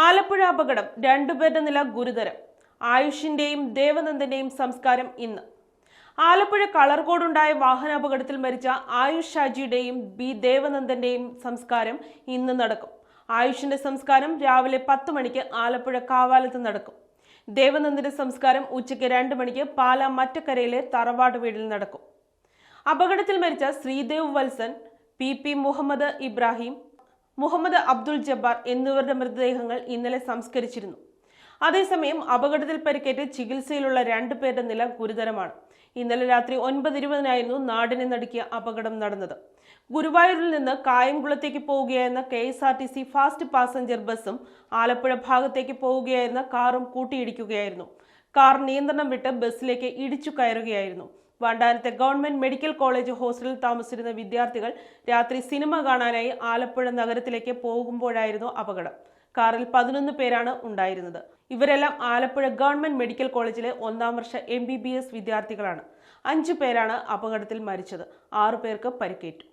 ആലപ്പുഴ അപകടം, രണ്ടുപേരുടെ നില ഗുരുതരം. ആയുഷിന്റെയും ദേവനന്ദന്റെയും സംസ്കാരം ഇന്ന്. ആലപ്പുഴ കളർകോടുണ്ടായ വാഹനാപകടത്തിൽ മരിച്ച ആയുഷ് ഷാജിയുടെയും ബി ദേവനന്ദന്റെയും സംസ്കാരം ഇന്ന് നടക്കും. ആയുഷിന്റെ സംസ്കാരം രാവിലെ 10 മണിക്ക് ആലപ്പുഴ കാവാലത്ത് നടക്കും. ദേവനന്ദന്റെ സംസ്കാരം ഉച്ചയ്ക്ക് 2 മണിക്ക് പാലാ മറ്റക്കരയിലെ തറവാട് വീട്ടിൽ നടക്കും. അപകടത്തിൽ മരിച്ച ശ്രീദേവ് വത്സൻ, പി മുഹമ്മദ് ഇബ്രാഹിം, മുഹമ്മദ് അബ്ദുൾ ജബ്ബാർ എന്നിവരുടെ മൃതദേഹങ്ങൾ ഇന്നലെ സംസ്കരിച്ചിരുന്നു. അതേസമയം അപകടത്തിൽ പരിക്കേറ്റ് ചികിത്സയിലുള്ള 2 പേരുടെ നില ഗുരുതരമാണ്. ഇന്നലെ രാത്രി 9:20 നാടിനെ നടുക്കിയ അപകടം നടന്നത്. ഗുരുവായൂരിൽ നിന്ന് കായംകുളത്തേക്ക് പോവുകയായിരുന്ന KSRTC ഫാസ്റ്റ് പാസഞ്ചർ ബസ്സും ആലപ്പുഴ ഭാഗത്തേക്ക് പോവുകയായിരുന്ന കാറും കൂട്ടിയിടിക്കുകയായിരുന്നു. കാർ നിയന്ത്രണം വിട്ട് ബസ്സിലേക്ക് ഇടിച്ചു കയറുകയായിരുന്നു. വണ്ടാനത്തെ ഗവൺമെന്റ് മെഡിക്കൽ കോളേജ് ഹോസ്റ്റലിൽ താമസിച്ചിരുന്ന വിദ്യാർത്ഥികൾ രാത്രി സിനിമ കാണാനായി ആലപ്പുഴ നഗരത്തിലേക്ക് പോകുമ്പോഴായിരുന്നു അപകടം. കാറിൽ 11 പേരാണ് ഉണ്ടായിരുന്നത്. ഇവരെല്ലാം ആലപ്പുഴ ഗവൺമെന്റ് മെഡിക്കൽ കോളേജിലെ 1ാം വർഷ MBBS വിദ്യാർത്ഥികളാണ്. 5 പേരാണ് അപകടത്തിൽ മരിച്ചത്. 6 പേർക്ക് പരിക്കേറ്റു.